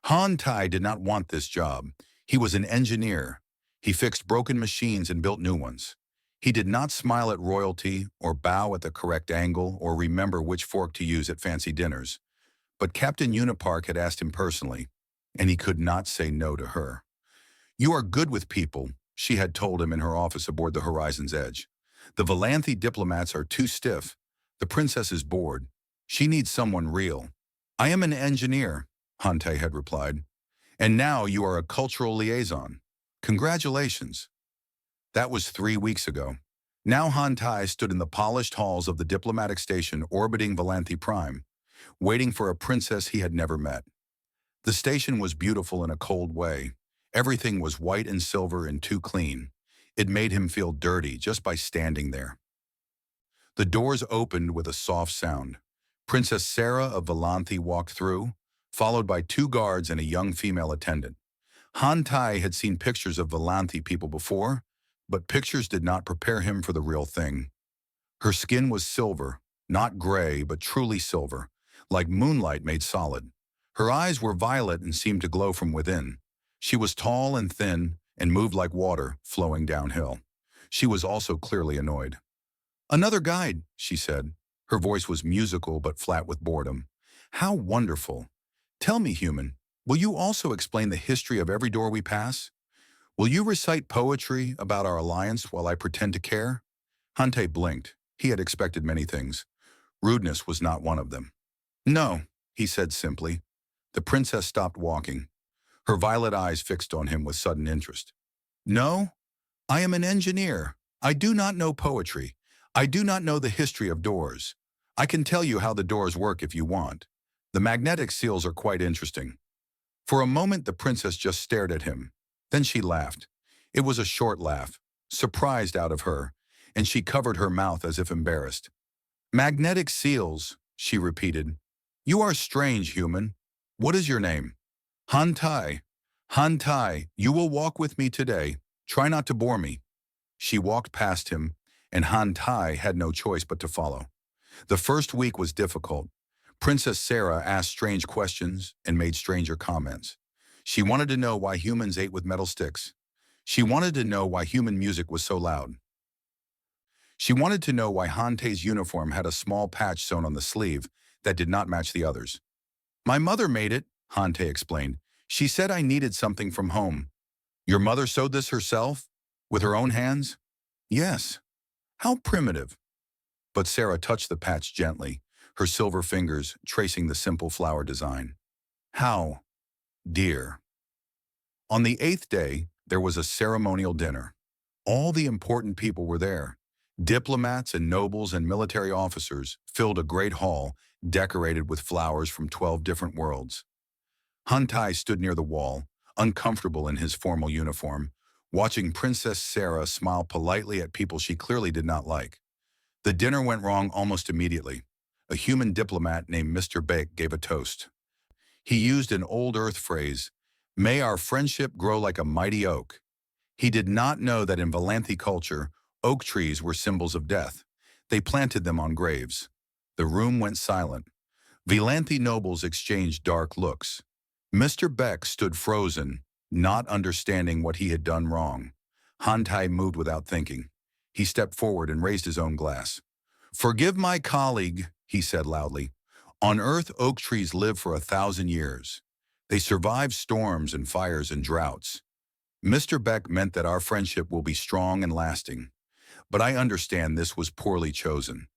Han Tai did not want this job. He was an engineer. He fixed broken machines and built new ones. He did not smile at royalty or bow at the correct angle or remember which fork to use at fancy dinners. But Captain Unipark had asked him personally, and he could not say no to her. "You are good with people," she had told him in her office aboard the Horizon's Edge. "The Valanthi diplomats are too stiff. The princess is bored. She needs someone real." "I am an engineer," Hante had replied. "And now you are a cultural liaison. Congratulations." That was 3 weeks ago. Now Hantai stood in the polished halls of the diplomatic station orbiting Valanthi Prime, waiting for a princess he had never met. The station was beautiful in a cold way. Everything was white and silver and too clean. It made him feel dirty just by standing there. The doors opened with a soft sound. Princess Sarah of Valanthi walked through, followed by 2 guards and a young female attendant. Hantai had seen pictures of Valanthi people before, but pictures did not prepare him for the real thing. Her skin was silver, not gray, but truly silver, like moonlight made solid. Her eyes were violet and seemed to glow from within. She was tall and thin and moved like water flowing downhill. She was also clearly annoyed. "Another guide," she said. Her voice was musical but flat with boredom. "How wonderful. Tell me, human, will you also explain the history of every door we pass? Will you recite poetry about our alliance while I pretend to care?" Hante blinked. He had expected many things. Rudeness was not one of them. "No," he said simply. The princess stopped walking. Her violet eyes fixed on him with sudden interest. "No, I am an engineer. I do not know poetry. I do not know the history of doors. I can tell you how the doors work if you want. The magnetic seals are quite interesting." For a moment, the princess just stared at him. Then she laughed. It was a short laugh, surprised out of her, and she covered her mouth as if embarrassed. "Magnetic seals," she repeated. "You are strange, human. What is your name?" "Hantai. Hantai, you will walk with me today. Try not to bore me." She walked past him, and Hantai had no choice but to follow. The first week was difficult. Princess Sarah asked strange questions and made stranger comments. She wanted to know why humans ate with metal sticks. She wanted to know why human music was so loud. She wanted to know why Hante's uniform had a small patch sewn on the sleeve that did not match the others. "My mother made it," Hante explained. "She said I needed something from home." "Your mother sewed this herself? With her own hands?" "Yes." "How primitive." But Sarah touched the patch gently, her silver fingers tracing the simple flower design. "How, dear." On the 8th day, there was a ceremonial dinner. All the important people were there. Diplomats and nobles and military officers filled a great hall decorated with flowers from 12 different worlds. Hantai stood near the wall, uncomfortable in his formal uniform, watching Princess Sarah smile politely at people she clearly did not like. The dinner went wrong almost immediately. A human diplomat named Mr. Beck gave a toast. He used an old Earth phrase, "May our friendship grow like a mighty oak." He did not know that in Valanthi culture, oak trees were symbols of death. They planted them on graves. The room went silent. Valanthi nobles exchanged dark looks. Mr. Beck stood frozen, not understanding what he had done wrong. Hantai moved without thinking. He stepped forward and raised his own glass. "Forgive my colleague," he said loudly. "On Earth, oak trees live for 1,000 years. They survive storms and fires and droughts. Mr. Beck meant that our friendship will be strong and lasting. But I understand this was poorly chosen.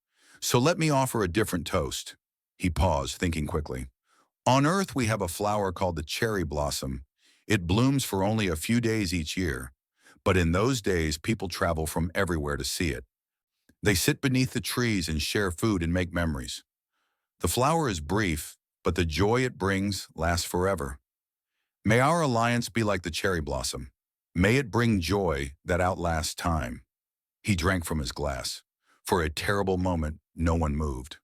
So let me offer a different toast." He paused, thinking quickly. "On Earth, we have a flower called the cherry blossom. It blooms for only a few days each year. But in those days, people travel from everywhere to see it. They sit beneath the trees and share food and make memories. The flower is brief, but the joy it brings lasts forever. May our alliance be like the cherry blossom. May it bring joy that outlasts time." He drank from his glass. For a terrible moment, no one moved.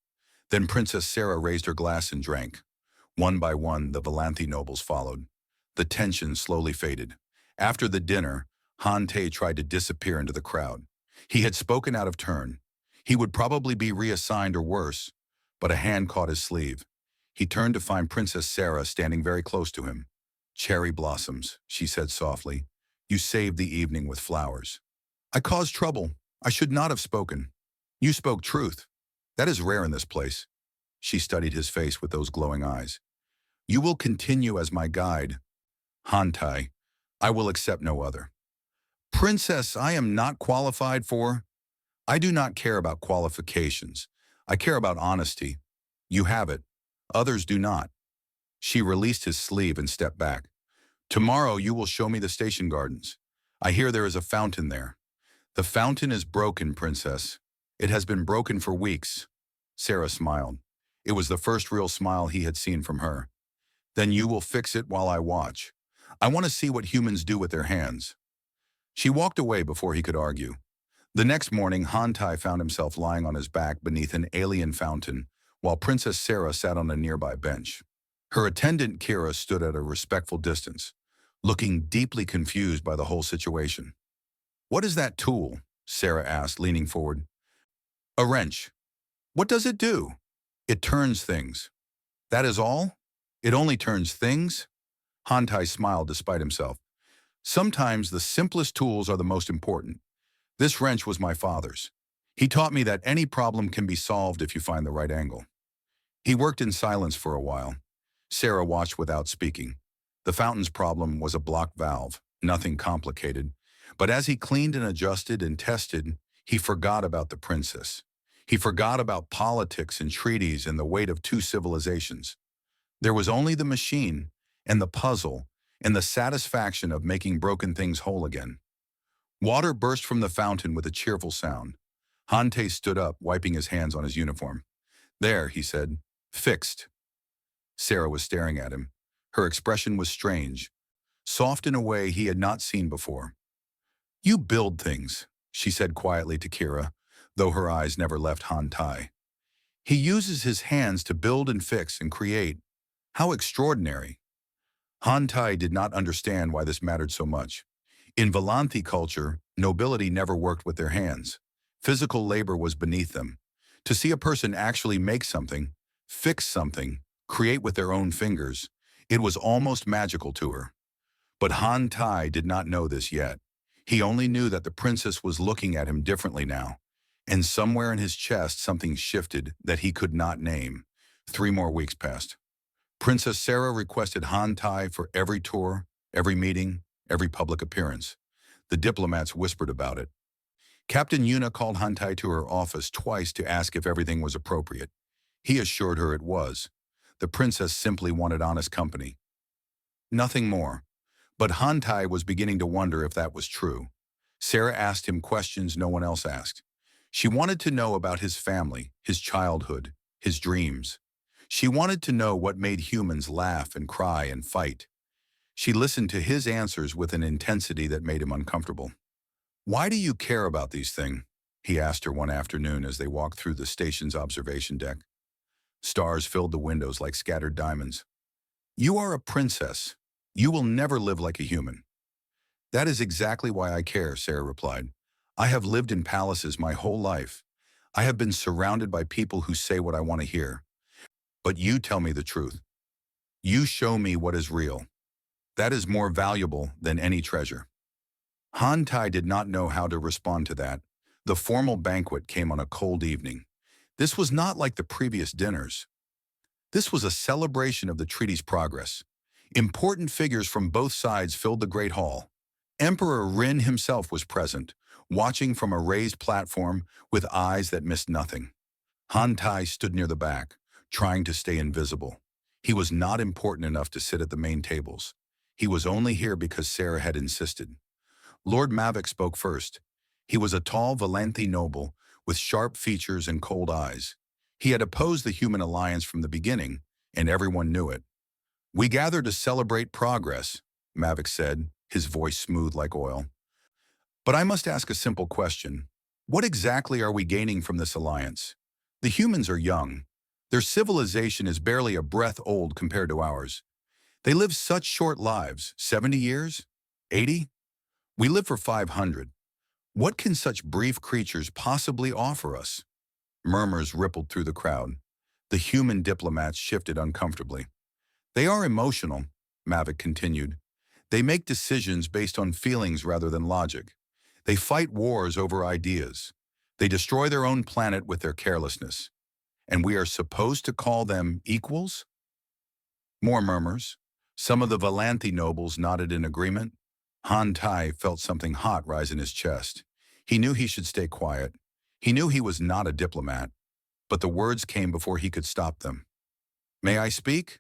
Then Princess Sarah raised her glass and drank. One by one, the Valanthi nobles followed. The tension slowly faded. After the dinner, Hante tried to disappear into the crowd. He had spoken out of turn. He would probably be reassigned or worse, but a hand caught his sleeve. He turned to find Princess Sarah standing very close to him. Cherry blossoms, she said softly. You saved the evening with flowers. I caused trouble. I should not have spoken. You spoke truth. That is rare in this place. She studied his face with those glowing eyes. You will continue as my guide. Hantai, I will accept no other. Princess, I am not qualified for. I do not care about qualifications. I care about honesty. You have it. Others do not. She released his sleeve and stepped back. Tomorrow you will show me the station gardens. I hear there is a fountain there. The fountain is broken, Princess. It has been broken for weeks. Sarah smiled. It was the first real smile he had seen from her. Then you will fix it while I watch. I want to see what humans do with their hands. She walked away before he could argue. The next morning, Hantai found himself lying on his back beneath an alien fountain, while Princess Sarah sat on a nearby bench. Her attendant Kira stood at a respectful distance, looking deeply confused by the whole situation. What is that tool? Sarah asked, leaning forward. A wrench. What does it do? It turns things. That is all? It only turns things? Hantai smiled despite himself. Sometimes the simplest tools are the most important. This wrench was my father's. He taught me that any problem can be solved if you find the right angle. He worked in silence for a while. Sarah watched without speaking. The fountain's problem was a blocked valve, nothing complicated. But as he cleaned and adjusted and tested, he forgot about the princess. He forgot about politics and treaties and the weight of two civilizations. There was only the machine and the puzzle and the satisfaction of making broken things whole again. Water burst from the fountain with a cheerful sound. Hante stood up, wiping his hands on his uniform. There, he said, fixed. Sarah was staring at him. Her expression was strange, soft in a way he had not seen before. You build things, she said quietly to Kira, though her eyes never left Hantai. He uses his hands to build and fix and create. How extraordinary. Hantai did not understand why this mattered so much. In Valanthi culture, nobility never worked with their hands. Physical labor was beneath them. To see a person actually make something, fix something, create with their own fingers, it was almost magical to her. But Hantai did not know this yet. He only knew that the princess was looking at him differently now, and somewhere in his chest something shifted that he could not name. 3 more weeks passed. Princess Sarah requested Hantai for every tour, every meeting, every public appearance. The diplomats whispered about it. Captain Yuna called Hantai to her office twice to ask if everything was appropriate. He assured her it was. The princess simply wanted honest company. Nothing more. But Hantai was beginning to wonder if that was true. Sarah asked him questions no one else asked. She wanted to know about his family, his childhood, his dreams. She wanted to know what made humans laugh and cry and fight. She listened to his answers with an intensity that made him uncomfortable. Why do you care about these things? He asked her one afternoon as they walked through the station's observation deck. Stars filled the windows like scattered diamonds. You are a princess. You will never live like a human. That is exactly why I care, Sarah replied. I have lived in palaces my whole life. I have been surrounded by people who say what I want to hear. But you tell me the truth. You show me what is real. That is more valuable than any treasure. Hantai did not know how to respond to that. The formal banquet came on a cold evening. This was not like the previous dinners. This was a celebration of the treaty's progress. Important figures from both sides filled the great hall. Emperor Rin himself was present, watching from a raised platform with eyes that missed nothing. Hantai stood near the back, trying to stay invisible. He was not important enough to sit at the main tables. He was only here because Sarah had insisted. Lord Mavic spoke first. He was a tall Valanthi noble with sharp features and cold eyes. He had opposed the human alliance from the beginning, and everyone knew it. We gather to celebrate progress, Mavic said, his voice smooth like oil. But I must ask a simple question. What exactly are we gaining from this alliance? The humans are young. Their civilization is barely a breath old compared to ours. They live such short lives, 70 years? 80? We live for 500. What can such brief creatures possibly offer us? Murmurs rippled through the crowd. The human diplomats shifted uncomfortably. They are emotional, Mavic continued. They make decisions based on feelings rather than logic. They fight wars over ideas. They destroy their own planet with their carelessness. And we are supposed to call them equals? More murmurs. Some of the Valanthi nobles nodded in agreement. Han Tai felt something hot rise in his chest. He knew he should stay quiet. He knew he was not a diplomat, but the words came before he could stop them. May I speak?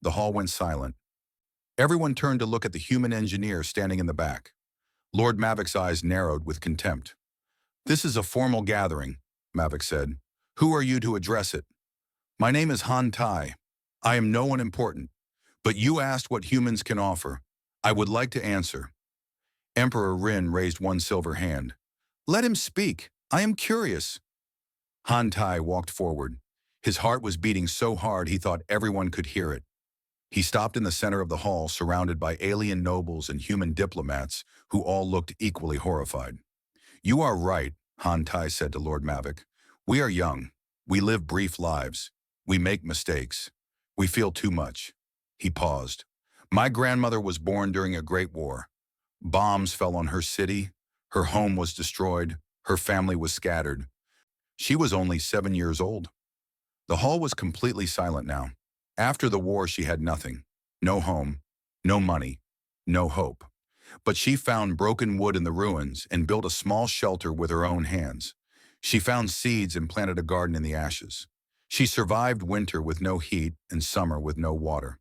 The hall went silent. Everyone turned to look at the human engineer standing in the back. Lord Mavic's eyes narrowed with contempt. This is a formal gathering, Mavic said. Who are you to address it? My name is Han Tai. I am no one important, but you asked what humans can offer. I would like to answer. Emperor Rin raised one silver hand. Let him speak. I am curious. Han Tai walked forward. His heart was beating so hard he thought everyone could hear it. He stopped in the center of the hall, surrounded by alien nobles and human diplomats who all looked equally horrified. You are right, Han Tai said to Lord Mavic. We are young. We live brief lives. We make mistakes. We feel too much. He paused. My grandmother was born during a great war. Bombs fell on her city. Her home was destroyed. Her family was scattered. She was only 7 years old. The hall was completely silent now. After the war, she had nothing. No home, no money, no hope. But she found broken wood in the ruins and built a small shelter with her own hands. She found seeds and planted a garden in the ashes. She survived winter with no heat and summer with no water.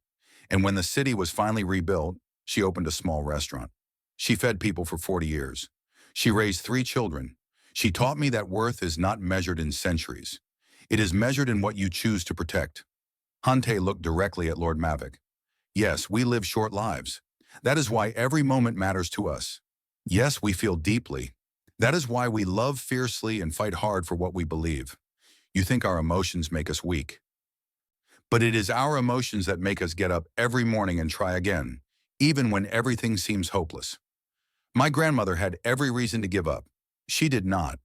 And when the city was finally rebuilt, she opened a small restaurant. She fed people for 40 years. She raised 3 children. She taught me that worth is not measured in centuries. It is measured in what you choose to protect. Hante looked directly at Lord Mavic. Yes, we live short lives. That is why every moment matters to us. Yes, we feel deeply. That is why we love fiercely and fight hard for what we believe. You think our emotions make us weak. But it is our emotions that make us get up every morning and try again, even when everything seems hopeless. My grandmother had every reason to give up. She did not.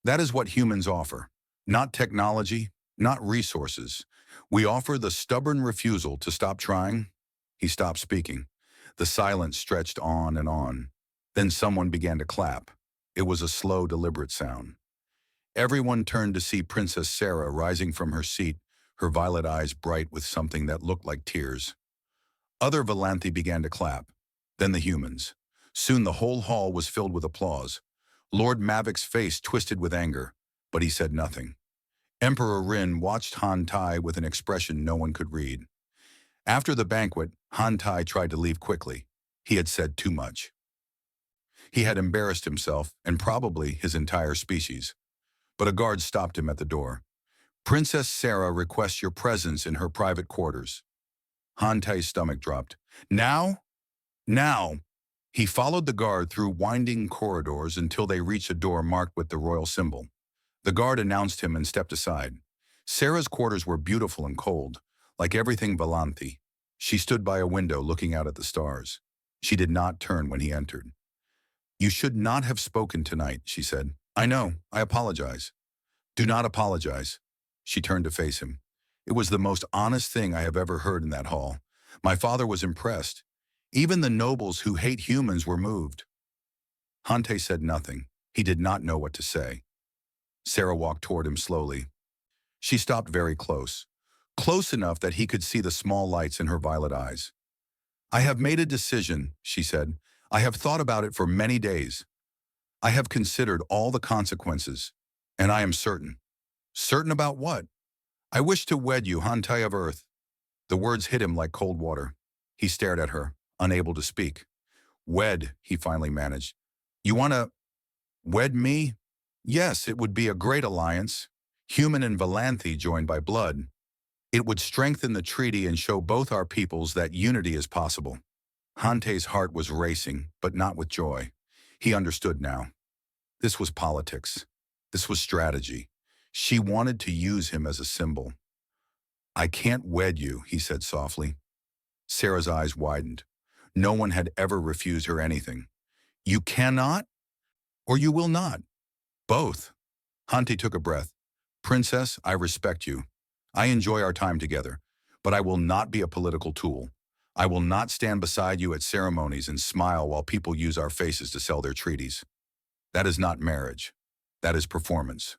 That is what humans offer. Not technology, not resources. We offer the stubborn refusal to stop trying. He stopped speaking. The silence stretched on and on. Then someone began to clap. It was a slow, deliberate sound. Everyone turned to see Princess Sarah rising from her seat, her violet eyes bright with something that looked like tears. Other Valanthi began to clap, then the humans. Soon the whole hall was filled with applause. Lord Mavic's face twisted with anger, but he said nothing. Emperor Rin watched Han Tai with an expression no one could read. After the banquet, Han Tai tried to leave quickly. He had said too much. He had embarrassed himself and probably his entire species. But a guard stopped him at the door. Princess Sarah requests your presence in her private quarters. Han Tai's stomach dropped. Now? Now! He followed the guard through winding corridors until they reached a door marked with the royal symbol. The guard announced him and stepped aside. Sarah's quarters were beautiful and cold, like everything Valanthi. She stood by a window looking out at the stars. She did not turn when he entered. You should not have spoken tonight, she said. I know, I apologize. Do not apologize. She turned to face him. It was the most honest thing I have ever heard in that hall. My father was impressed. Even the nobles who hate humans were moved. Hante said nothing. He did not know what to say. Sarah walked toward him slowly. She stopped very close, close enough that he could see the small lights in her violet eyes. I have made a decision, she said. I have thought about it for many days. I have considered all the consequences, and I am certain. Certain about what? I wish to wed you, Hantai of Earth. The words hit him like cold water. He stared at her, unable to speak. Wed, he finally managed. You want to wed me? Yes, it would be a great alliance. Human and Valanthi joined by blood. It would strengthen the treaty and show both our peoples that unity is possible. Hante's heart was racing, but not with joy. He understood now. This was politics. This was strategy. She wanted to use him as a symbol. I can't wed you, he said softly. Sarah's eyes widened. No one had ever refused her anything. You cannot, or you will not. Both. Hante took a breath. Princess, I respect you. I enjoy our time together, but I will not be a political tool. I will not stand beside you at ceremonies and smile while people use our faces to sell their treaties. That is not marriage. That is performance.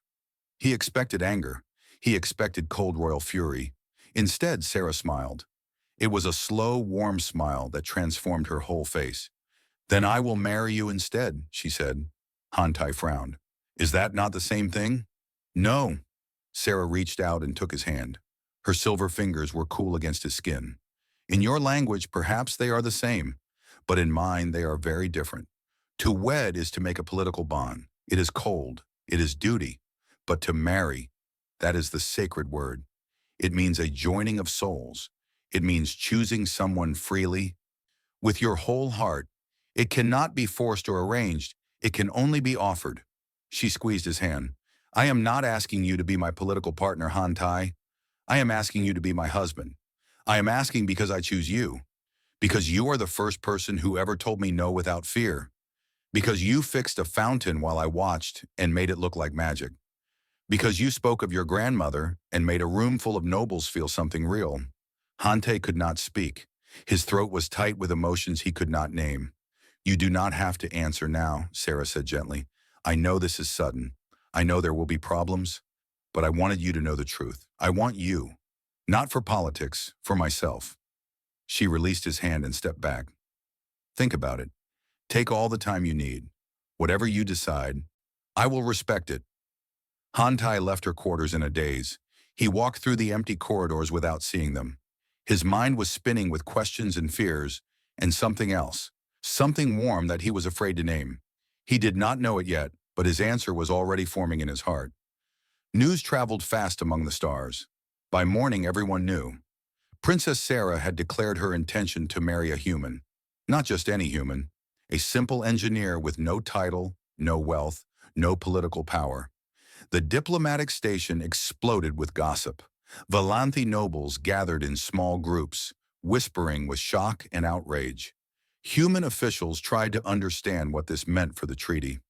He expected anger. He expected cold royal fury. Instead, Sarah smiled. It was a slow, warm smile that transformed her whole face. Then I will marry you instead, she said. Hantai frowned. Is that not the same thing? No. Sarah reached out and took his hand. Her silver fingers were cool against his skin. In your language, perhaps they are the same, but in mine, they are very different. To wed is to make a political bond. It is cold. It is duty. But to marry, that is the sacred word. It means a joining of souls. It means choosing someone freely, with your whole heart. It cannot be forced or arranged. It can only be offered. She squeezed his hand. I am not asking you to be my political partner, Hantai. I am asking you to be my husband. I am asking because I choose you. Because you are the first person who ever told me no without fear. Because you fixed a fountain while I watched and made it look like magic. Because you spoke of your grandmother and made a room full of nobles feel something real. Hante could not speak. His throat was tight with emotions he could not name. You do not have to answer now, Sarah said gently. I know this is sudden. I know there will be problems, but I wanted you to know the truth. I want you, not for politics, for myself. She released his hand and stepped back. Think about it. Take all the time you need. Whatever you decide, I will respect it. Hantai left her quarters in a daze. He walked through the empty corridors without seeing them. His mind was spinning with questions and fears, and something else, something warm that he was afraid to name. He did not know it yet, but his answer was already forming in his heart. News traveled fast among the stars. By morning, everyone knew. Princess Sarah had declared her intention to marry a human. Not just any human. A simple engineer with no title, no wealth, no political power. The diplomatic station exploded with gossip. Valanthi nobles gathered in small groups, whispering with shock and outrage. Human officials tried to understand what this meant for the treaty.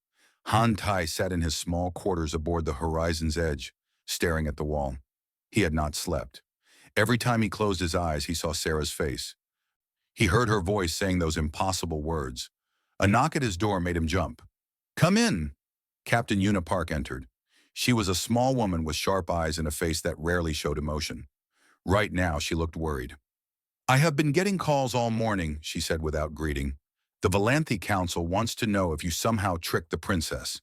Hantai sat in his small quarters aboard the horizon's edge, staring at the wall. He had not slept. Every time he closed his eyes, he saw Sarah's face. He heard her voice saying those impossible words. A knock at his door made him jump. Come in! Captain Una Park entered. She was a small woman with sharp eyes and a face that rarely showed emotion. Right now, she looked worried. I have been getting calls all morning, she said without greeting. The Valanthi Council wants to know if you somehow tricked the princess.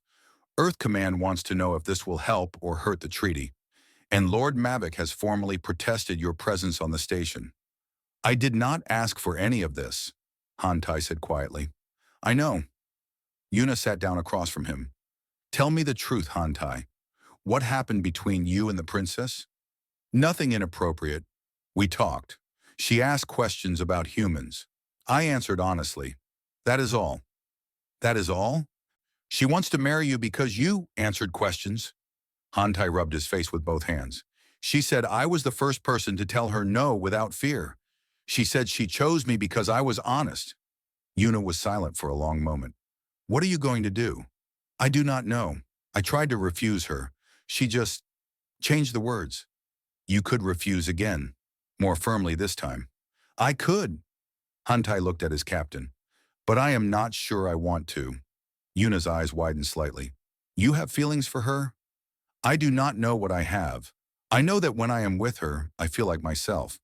Earth Command wants to know if this will help or hurt the treaty. And Lord Mavic has formally protested your presence on the station. I did not ask for any of this, Hantai said quietly. I know. Una sat down across from him. Tell me the truth, Hantai. What happened between you and the princess? Nothing inappropriate. We talked. She asked questions about humans. I answered honestly. That is all. That is all? She wants to marry you because you answered questions. Hantai rubbed his face with both hands. She said I was the first person to tell her no without fear. She said she chose me because I was honest. Una was silent for a long moment. What are you going to do? I do not know. I tried to refuse her. She just changed the words. You could refuse again. More firmly this time. I could. Hantai looked at his captain. But I am not sure I want to. Una's eyes widened slightly. You have feelings for her? I do not know what I have. I know that when I am with her, I feel like myself.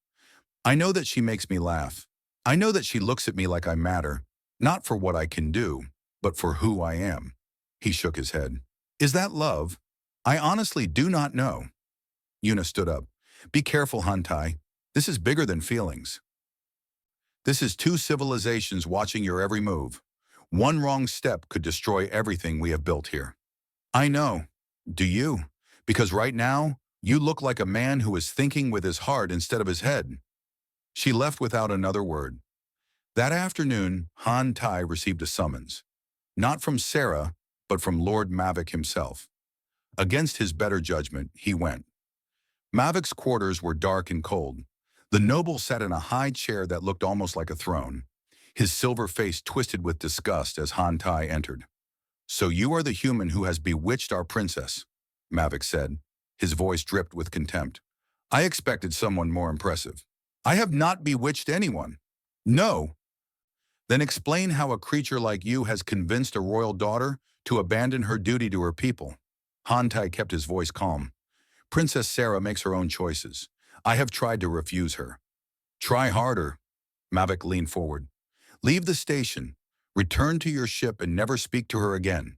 I know that she makes me laugh. I know that she looks at me like I matter, not for what I can do, but for who I am. He shook his head. Is that love? I honestly do not know. Una stood up. Be careful, Hantai. This is bigger than feelings. This is two civilizations watching your every move. One wrong step could destroy everything we have built here. I know. Do you? Because right now, you look like a man who is thinking with his heart instead of his head. She left without another word. That afternoon, Hantai received a summons. Not from Sarah, but from Lord Mavic himself. Against his better judgment, he went. Mavic's quarters were dark and cold. The noble sat in a high chair that looked almost like a throne. His silver face twisted with disgust as Hantai entered. So you are the human who has bewitched our princess, Mavic said. His voice dripped with contempt. I expected someone more impressive. I have not bewitched anyone. No. Then explain how a creature like you has convinced a royal daughter to abandon her duty to her people. Hantai kept his voice calm. Princess Sarah makes her own choices. I have tried to refuse her. Try harder. Mavic leaned forward. Leave the station. Return to your ship and never speak to her again.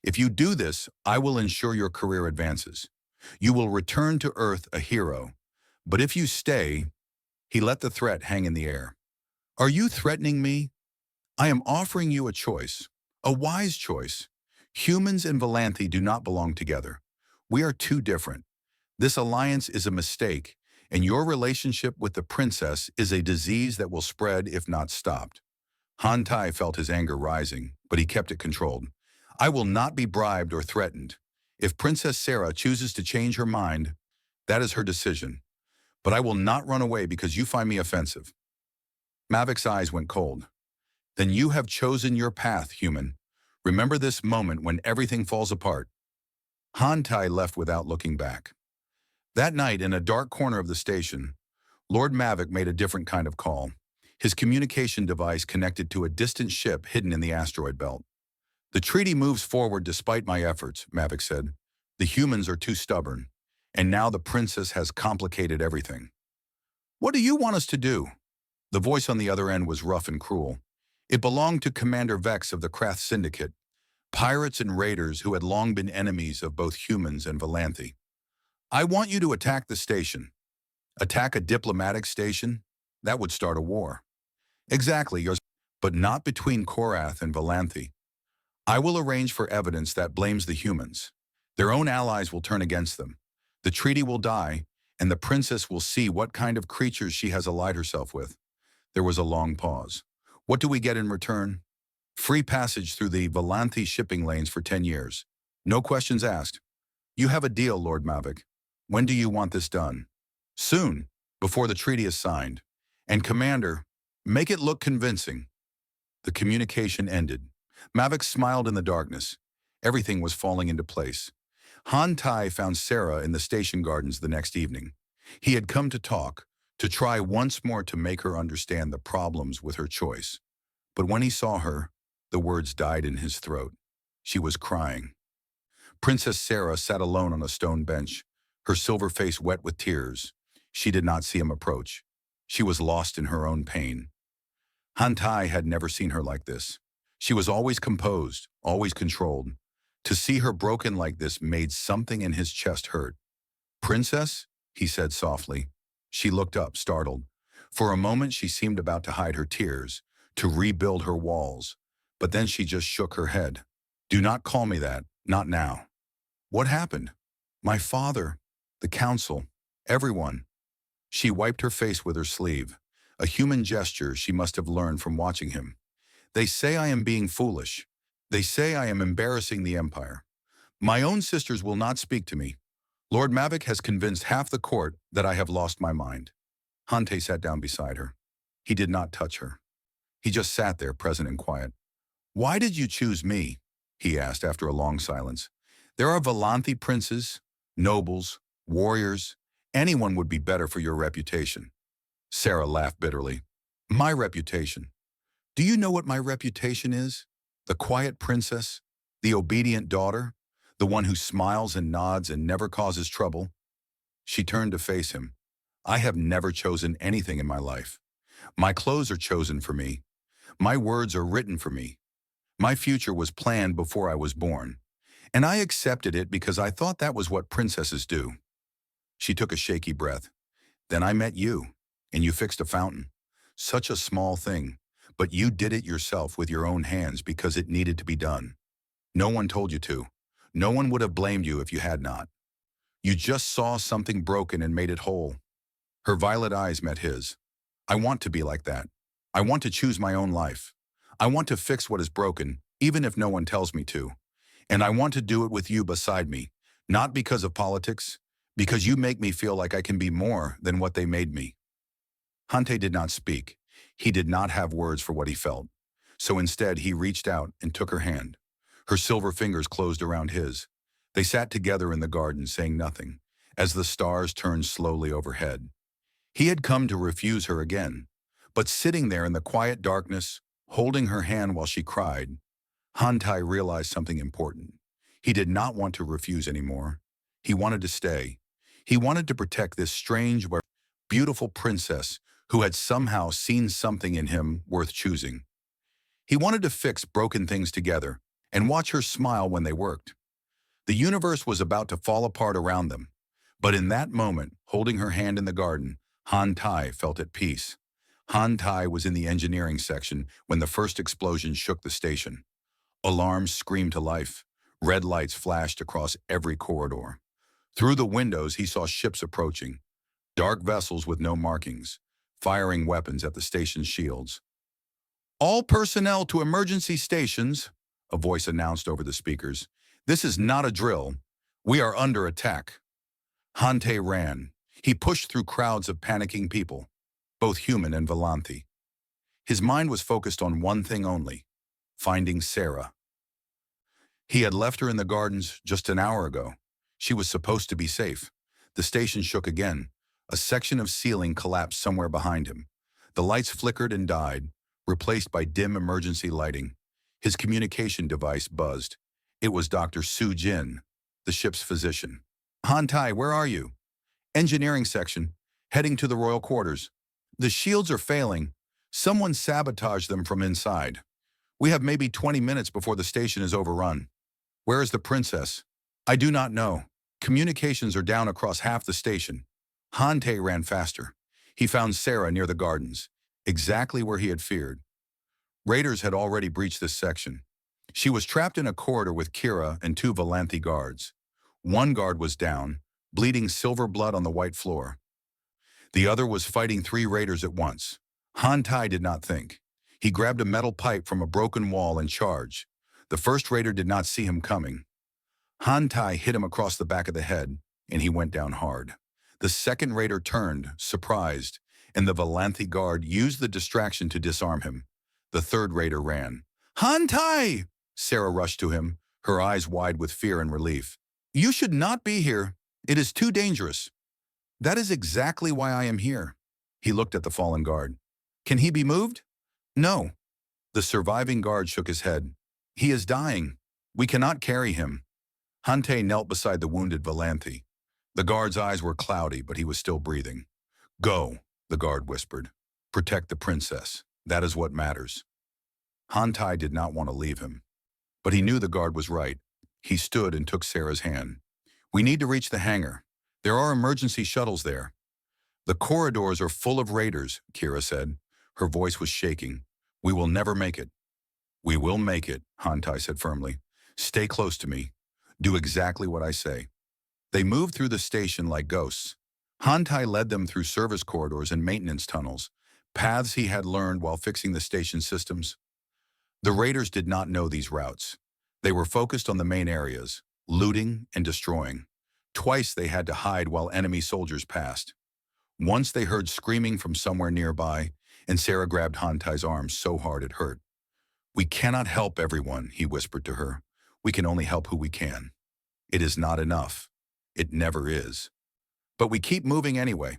If you do this, I will ensure your career advances. You will return to Earth a hero. But if you stay, he let the threat hang in the air. Are you threatening me? I am offering you a choice, a wise choice. Humans and Valanthi do not belong together. We are too different. This alliance is a mistake, and your relationship with the princess is a disease that will spread if not stopped. Han Tai felt his anger rising, but he kept it controlled. I will not be bribed or threatened. If Princess Sarah chooses to change her mind, that is her decision. But I will not run away because you find me offensive. Mavic's eyes went cold. Then you have chosen your path, human. Remember this moment when everything falls apart. Han Tai left without looking back. That night, in a dark corner of the station, Lord Mavic made a different kind of call. His communication device connected to a distant ship hidden in the asteroid belt. The treaty moves forward despite my efforts, Mavic said. The humans are too stubborn, and now the princess has complicated everything. What do you want us to do? The voice on the other end was rough and cruel. It belonged to Commander Vex of the Krath Syndicate, pirates and raiders who had long been enemies of both humans and Valanthi. I want you to attack the station. Attack a diplomatic station? That would start a war. Exactly, yours, but not between Korath and Valanthi. I will arrange for evidence that blames the humans. Their own allies will turn against them. The treaty will die, and the princess will see what kind of creatures she has allied herself with. There was a long pause. What do we get in return? Free passage through the Valanthi shipping lanes for 10 years. No questions asked. You have a deal, Lord Mavic. When do you want this done? Soon, before the treaty is signed. And Commander, make it look convincing. The communication ended. Mavic smiled in the darkness. Everything was falling into place. Han Tai found Sarah in the station gardens the next evening. He had come to talk, to try once more to make her understand the problems with her choice. But when he saw her, the words died in his throat. She was crying. Princess Sarah sat alone on a stone bench, her silver face wet with tears. She did not see him approach. She was lost in her own pain. Han Tai had never seen her like this. She was always composed, always controlled. To see her broken like this made something in his chest hurt. Princess? He said softly. She looked up, startled. For a moment she seemed about to hide her tears, to rebuild her walls. But then she just shook her head. Do not call me that, not now. What happened? My father, the council, everyone. She wiped her face with her sleeve, a human gesture she must have learned from watching him. They say I am being foolish. They say I am embarrassing the Empire. My own sisters will not speak to me. Lord Mavic has convinced half the court that I have lost my mind. Hante sat down beside her. He did not touch her. He just sat there, present and quiet. Why did you choose me? He asked after a long silence. There are Valanthi princes, nobles, warriors. Anyone would be better for your reputation. Sarah laughed bitterly. My reputation. Do you know what my reputation is? The quiet princess, the obedient daughter, the one who smiles and nods and never causes trouble. She turned to face him. I have never chosen anything in my life. My clothes are chosen for me. My words are written for me. My future was planned before I was born, and I accepted it because I thought that was what princesses do. She took a shaky breath. Then I met you, and you fixed a fountain. Such a small thing, but you did it yourself with your own hands because it needed to be done. No one told you to. No one would have blamed you if you had not. You just saw something broken and made it whole. Her violet eyes met his. I want to be like that. I want to choose my own life. I want to fix what is broken, even if no one tells me to. And I want to do it with you beside me, not because of politics, because you make me feel like I can be more than what they made me. Hante did not speak. He did not have words for what he felt. So instead, he reached out and took her hand. Her silver fingers closed around his. They sat together in the garden, saying nothing, as the stars turned slowly overhead. He had come to refuse her again, But sitting there in the quiet darkness, holding her hand while she cried, Han-Tai realized something important. He did not want to refuse anymore. He wanted to stay. He wanted to protect this strange, beautiful princess who had somehow seen something in him worth choosing. He wanted to fix broken things together and watch her smile when they worked. The universe was about to fall apart around them. But in that moment, holding her hand in the garden, Han-Tai felt at peace. Han-Tai was in the engineering section when the first explosion shook the station. Alarms screamed to life. Red lights flashed across every corridor. Through the windows, he saw ships approaching. Dark vessels with no markings, firing weapons at the station's shields. "All personnel to emergency stations," a voice announced over the speakers. "This is not a drill. We are under attack." Han-Tai ran. He pushed through crowds of panicking people, both human and Volanthi. His mind was focused on one thing only: finding Sarah. He had left her in the gardens just an hour ago. She was supposed to be safe. The station shook again. A section of ceiling collapsed somewhere behind him. The lights flickered and died, replaced by dim emergency lighting. His communication device buzzed. It was Dr. Su Jin, the ship's physician. "Han-Tai, where are you?" "Engineering section, heading to the royal quarters. The shields are failing. Someone sabotaged them from inside. We have maybe 20 minutes before the station is overrun." "Where is the princess?" "I do not know. Communications are down across half the station." Han-Tai ran faster. He found Sarah near the gardens, exactly where he had feared. Raiders had already breached this section. She was trapped in a corridor with Kira and two Volanthi guards. One guard was down, bleeding silver blood on the white floor. The other was fighting three raiders at once. Han-Tai did not think. He grabbed a metal pipe from a broken wall and charged. The first raider did not see him coming. Han-Tai hit him across the back of the head, and he went down hard. The second raider turned, surprised, and the Volanthi guard used the distraction to disarm him. The third raider ran. "Han-Tai!" Sarah rushed to him, her eyes wide with fear and relief. "You should not be here. It is too dangerous." "That is exactly why I am here." He looked at the fallen guard. "Can he be moved?" "No." The surviving guard shook his head. "He is dying. We cannot carry him." Han-Tai knelt beside the wounded Volanthi. The guard's eyes were cloudy, but he was still breathing. "Go," the guard whispered. "Protect the princess. That is what matters." Han-Tai did not want to leave him. But he knew the guard was right. He stood and took Sarah's hand. "We need to reach the hangar. There are emergency shuttles there." "The corridors are full of raiders," Kira said. Her voice was shaking. "We will never make it." "We will make it," Han-Tai said firmly. "Stay close to me. Do exactly what I say." They moved through the station like ghosts. Han-Tai led them through service corridors and maintenance tunnels, paths he had learned while fixing the station systems. The raiders did not know these routes. They were focused on the main areas, looting and destroying. Twice they had to hide while enemy soldiers passed. Once they heard screaming from somewhere nearby, and Sarah grabbed Han-Tai's arm so hard it hurt. "We cannot help everyone," he whispered to her. "We can only help who we can. It is not enough. It never is. But we keep moving anyway."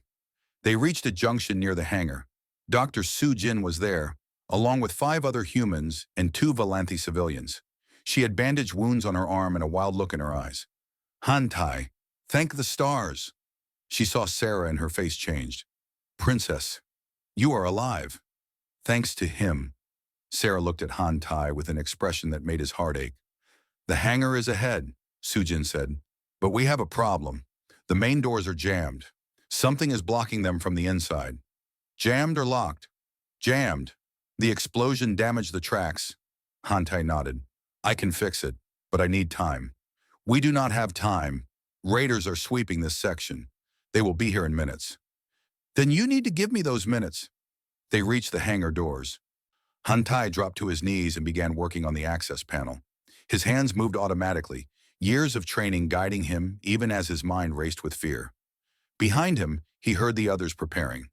They reached a junction near the hangar. Dr. Su Jin was there, along with 5 other humans and 2 Volanthi civilians. She had bandaged wounds on her arm and a wild look in her eyes. "Han-Tai, thank the stars." She saw Sarah and her face changed. "Princess, you are alive." "Thanks to him." Sarah looked at Han-Tai with an expression that made his heart ache. "The hangar is ahead," Sujin said. "But we have a problem. The main doors are jammed. Something is blocking them from the inside." "Jammed or locked?" "Jammed. The explosion damaged the tracks." Han-Tai nodded. "I can fix it, but I need time." "We do not have time. Raiders are sweeping this section. They will be here in minutes." "Then you need to give me those minutes." They reached the hangar doors. Han-Tai dropped to his knees and began working on the access panel. His hands moved automatically, years of training guiding him even as his mind raced with fear. Behind him, he heard the others preparing.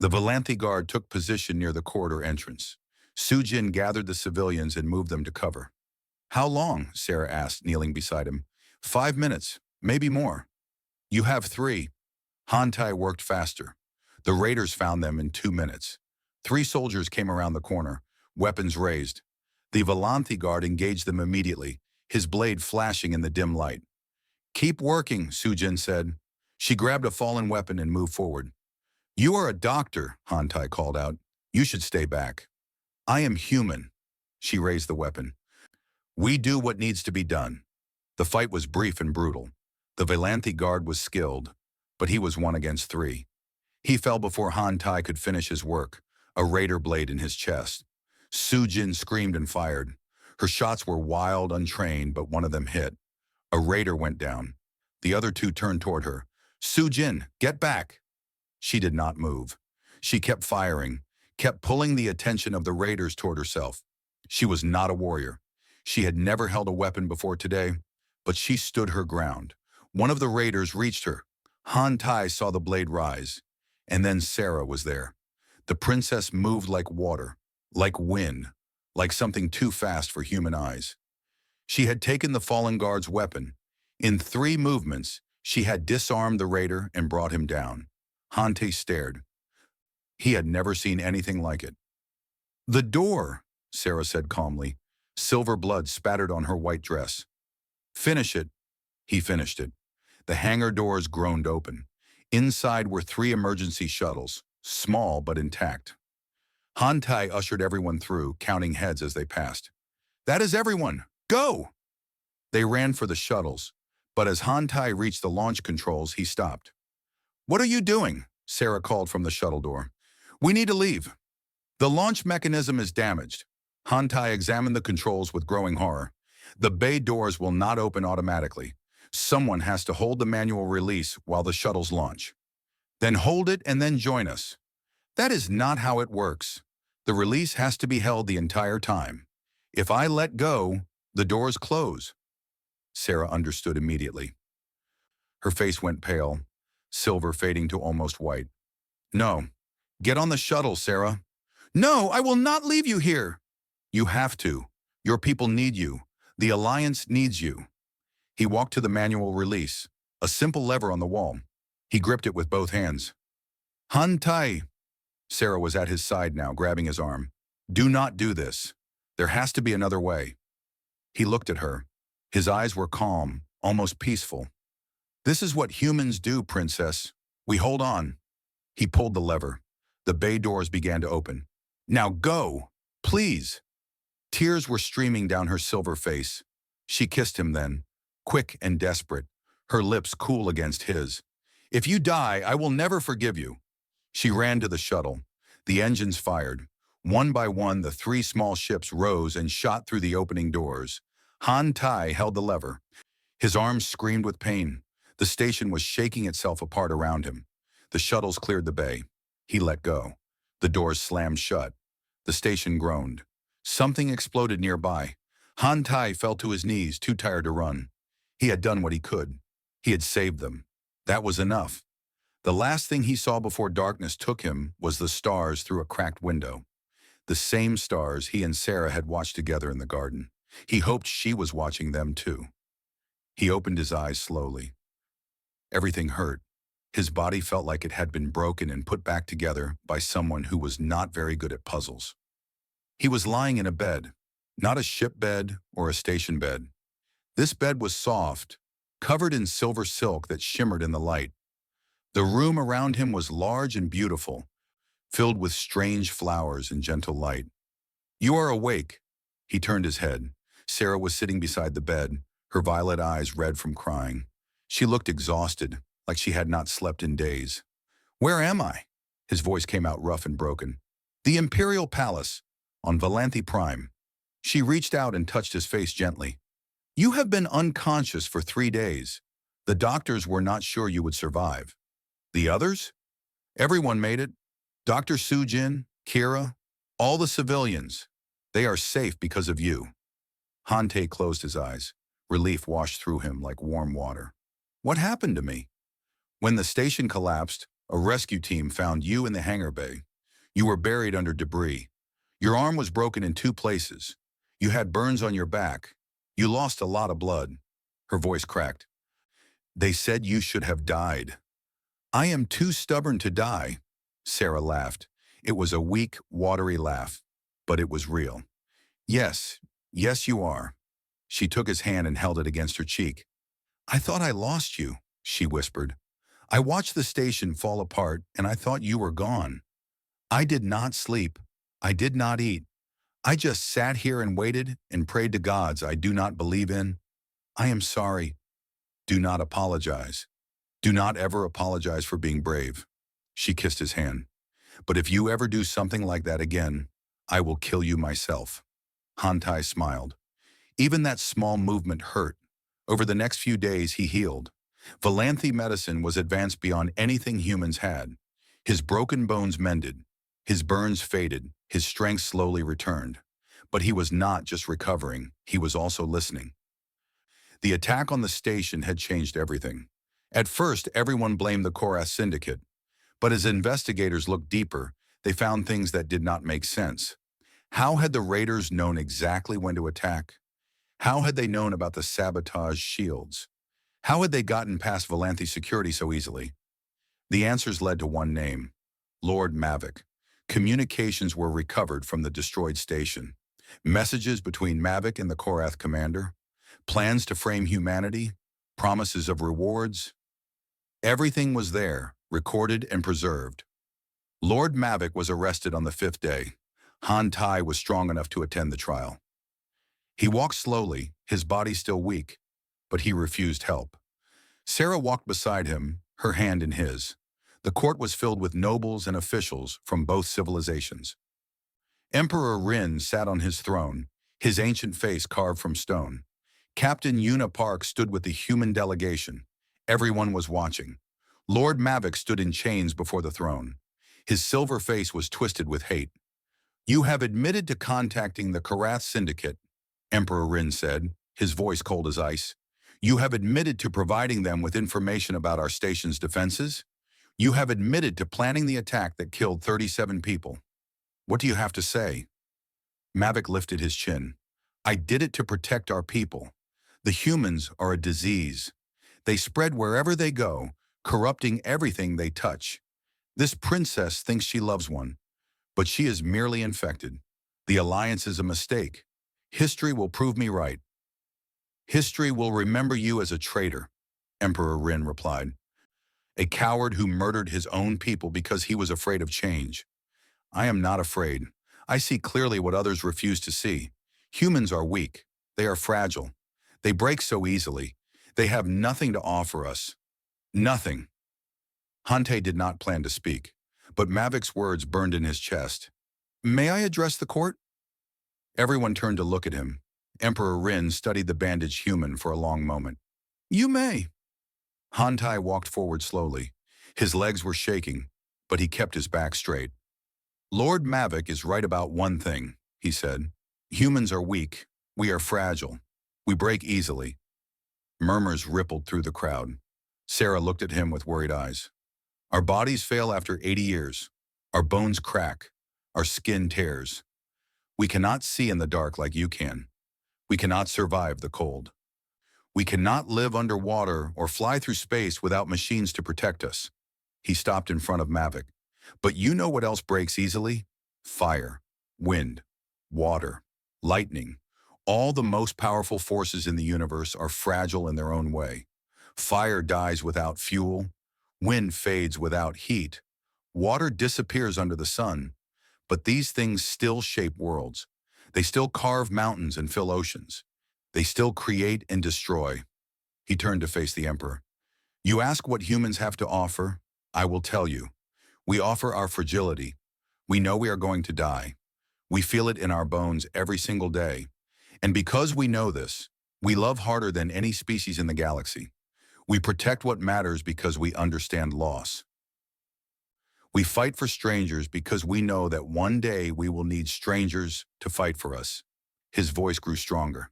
The Volanthi guard took position near the corridor entrance. Sujin gathered the civilians and moved them to cover. "How long?" Sarah asked, kneeling beside him. 5 minutes, maybe more." "You have 3. Han-Tai worked faster. The raiders found them in 2 minutes. 3 soldiers came around the corner, weapons raised. The Volanthi guard engaged them immediately, his blade flashing in the dim light. "Keep working," Sujin said. She grabbed a fallen weapon and moved forward. "You are a doctor," Hantai called out. "You should stay back." "I am human." She raised the weapon. "We do what needs to be done." The fight was brief and brutal. The Volanthi guard was skilled, but he was 1 against 3. He fell before Hantai could finish his work, a raider blade in his chest. Sujin screamed and fired. Her shots were wild, untrained, but one of them hit. A raider went down. The other 2 turned toward her. "Sujin, get back!" She did not move. She kept firing, kept pulling the attention of the raiders toward herself. She was not a warrior. She had never held a weapon before today, but she stood her ground. One of the raiders reached her. Hantai saw the blade rise, and then Sarah was there. The princess moved like water, like wind, like something too fast for human eyes. She had taken the fallen guard's weapon. In 3 movements, she had disarmed the raider and brought him down. Hantai stared. He had never seen anything like it. "The door," Sarah said calmly. Silver blood spattered on her white dress. "Finish it." He finished it. The hangar doors groaned open. Inside were 3 emergency shuttles, small but intact. Hantai ushered everyone through, counting heads as they passed. "That is everyone. Go!" They ran for the shuttles, but as Hantai reached the launch controls, he stopped. "What are you doing?" Sarah called from the shuttle door. "We need to leave." "The launch mechanism is damaged." Hantai examined the controls with growing horror. "The bay doors will not open automatically. Someone has to hold the manual release while the shuttles launch. Then hold it and then join us." "That is not how it works. The release has to be held the entire time. If I let go, the doors close." Sarah understood immediately. Her face went pale, silver fading to almost white. "No. Get on the shuttle, Sarah." "No, I will not leave you here." "You have to. Your people need you. The Alliance needs you." He walked to the manual release, a simple lever on the wall. He gripped it with both hands. "Hantai." Sarah was at his side now, grabbing his arm. "Do not do this. There has to be another way." He looked at her. His eyes were calm, almost peaceful. "This is what humans do, Princess. We hold on." He pulled the lever. The bay doors began to open. "Now go, please." Tears were streaming down her silver face. She kissed him then, quick and desperate, her lips cool against his. "If you die, I will never forgive you." She ran to the shuttle. The engines fired. One by one, the 3 small ships rose and shot through the opening doors. Hantai held the lever. His arms screamed with pain. The station was shaking itself apart around him. The shuttles cleared the bay. He let go. The doors slammed shut. The station groaned. Something exploded nearby. Hantai fell to his knees, too tired to run. He had done what he could. He had saved them. That was enough. The last thing he saw before darkness took him was the stars through a cracked window. The same stars he and Sarah had watched together in the garden. He hoped she was watching them too. He opened his eyes slowly. Everything hurt. His body felt like it had been broken and put back together by someone who was not very good at puzzles. He was lying in a bed, not a ship bed or a station bed. This bed was soft, covered in silver silk that shimmered in the light. The room around him was large and beautiful, filled with strange flowers and gentle light. "You are awake." He turned his head. Sarah was sitting beside the bed, her violet eyes red from crying. She looked exhausted, like she had not slept in days. "Where am I?" His voice came out rough and broken. "The Imperial Palace, on Volanthi Prime." She reached out and touched his face gently. "You have been unconscious for 3 days. The doctors were not sure you would survive." "The others?" "Everyone made it. Dr. Sujin, Kira, all the civilians. They are safe because of you." Hantai closed his eyes. Relief washed through him like warm water. "What happened to me?" "When the station collapsed, a rescue team found you in the hangar bay. You were buried under debris. Your arm was broken in 2 places. You had burns on your back. You lost a lot of blood." Her voice cracked. "They said you should have died." "I am too stubborn to die." Sarah laughed. It was a weak, watery laugh, but it was real. Yes, yes you are. She took his hand and held it against her cheek. I thought I lost you, she whispered. I watched the station fall apart and I thought you were gone. I did not sleep. I did not eat. I just sat here and waited and prayed to gods I do not believe in. I am sorry. Do not apologize. Do not ever apologize for being brave. She kissed his hand. But if you ever do something like that again, I will kill you myself. Hantai smiled. Even that small movement hurt. Over the next few days, he healed. Valanthi medicine was advanced beyond anything humans had. His broken bones mended. His burns faded. His strength slowly returned. But he was not just recovering, he was also listening. The attack on the station had changed everything. At first, everyone blamed the Korath Syndicate. But as investigators looked deeper, they found things that did not make sense. How had the raiders known exactly when to attack? How had they known about the sabotage shields? How had they gotten past Valanthi's security so easily? The answers led to one name, Lord Mavic. Communications were recovered from the destroyed station. Messages between Mavic and the Korath commander, plans to frame humanity, promises of rewards. Everything was there, recorded and preserved. Lord Mavic was arrested on the 5th day. Han Tai was strong enough to attend the trial. He walked slowly, his body still weak, but he refused help. Sarah walked beside him, her hand in his. The court was filled with nobles and officials from both civilizations. Emperor Rin sat on his throne, his ancient face carved from stone. Captain Yuna Park stood with the human delegation. Everyone was watching. Lord Mavic stood in chains before the throne. His silver face was twisted with hate. You have admitted to contacting the Korath Syndicate, Emperor Rin said, his voice cold as ice. You have admitted to providing them with information about our station's defenses. You have admitted to planning the attack that killed 37 people. What do you have to say? Mavic lifted his chin. I did it to protect our people. The humans are a disease. They spread wherever they go, corrupting everything they touch. This princess thinks she loves one, but she is merely infected. The alliance is a mistake. History will prove me right. History will remember you as a traitor, Emperor Rin replied. A coward who murdered his own people because he was afraid of change. I am not afraid. I see clearly what others refuse to see. Humans are weak. They are fragile. They break so easily. They have nothing to offer us. Nothing. Hante did not plan to speak, but Mavic's words burned in his chest. May I address the court? Everyone turned to look at him. Emperor Rin studied the bandaged human for a long moment. You may. Hantai walked forward slowly. His legs were shaking, but he kept his back straight. Lord Mavic is right about one thing, he said. Humans are weak. We are fragile. We break easily. Murmurs rippled through the crowd. Sarah looked at him with worried eyes. Our bodies fail after 80 years. Our bones crack. Our skin tears. We cannot see in the dark like you can. We cannot survive the cold. We cannot live underwater or fly through space without machines to protect us. He stopped in front of Mavic. But you know what else breaks easily? Fire, wind, water, lightning. All the most powerful forces in the universe are fragile in their own way. Fire dies without fuel. Wind fades without heat. Water disappears under the sun. But these things still shape worlds. They still carve mountains and fill oceans. They still create and destroy. He turned to face the Emperor. You ask what humans have to offer? I will tell you. We offer our fragility. We know we are going to die. We feel it in our bones every single day. And because we know this, we love harder than any species in the galaxy. We protect what matters because we understand loss. We fight for strangers because we know that one day we will need strangers to fight for us. His voice grew stronger.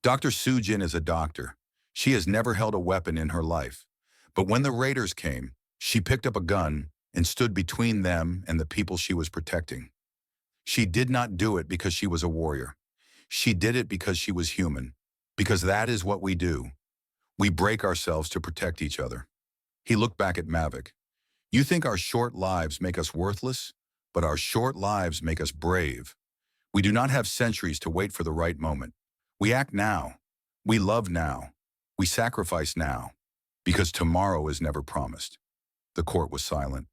Dr. Sujin is a doctor. She has never held a weapon in her life. But when the raiders came, she picked up a gun and stood between them and the people she was protecting. She did not do it because she was a warrior. She did it because she was human. Because that is what we do. We break ourselves to protect each other. He looked back at Mavic. You think our short lives make us worthless? but our short lives make us brave. We do not have centuries to wait for the right moment. We act now. We love now. We sacrifice now, because tomorrow is never promised. The court was silent.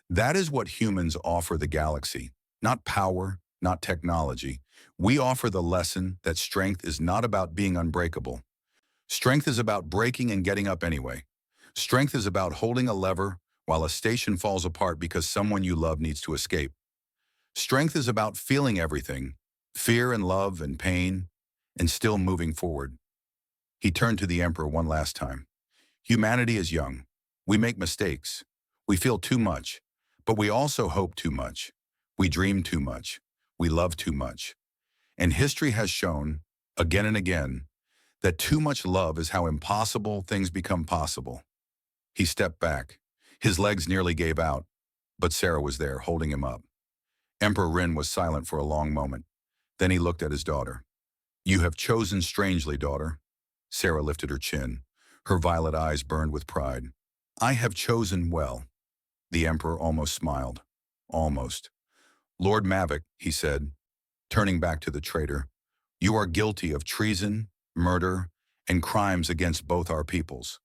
That is what humans offer the galaxy. Not power, not technology. We offer the lesson that strength is not about being unbreakable. Strength is about breaking and getting up anyway. Strength is about holding a lever while a station falls apart because someone you love needs to escape. Strength is about feeling everything, fear and love and pain, and still moving forward. He turned to the Emperor one last time. Humanity is young. We make mistakes. We feel too much, but we also hope too much. We dream too much. We love too much. And history has shown, again and again, that too much love is how impossible things become possible. He stepped back. His legs nearly gave out, but Sarah was there, holding him up. Emperor Rin was silent for a long moment. Then he looked at his daughter. You have chosen strangely, daughter. Sarah lifted her chin. Her violet eyes burned with pride. I have chosen well. The Emperor almost smiled. Almost. Lord Mavic, he said, turning back to the traitor, you are guilty of treason, murder, and crimes against both our peoples.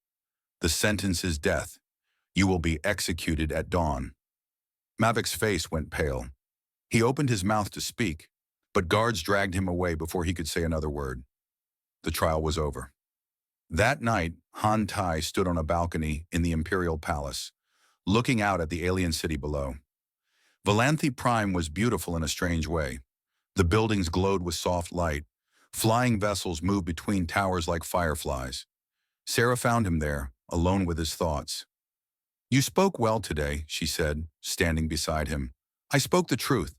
The sentence is death. You will be executed at dawn. Mavic's face went pale. He opened his mouth to speak, but guards dragged him away before he could say another word. The trial was over. That night, Han Tai stood on a balcony in the Imperial Palace, looking out at the alien city below. Valanthe Prime was beautiful in a strange way. The buildings glowed with soft light. Flying vessels moved between towers like fireflies. Sarah found him there, alone with his thoughts. You spoke well today, she said, standing beside him. I spoke the truth.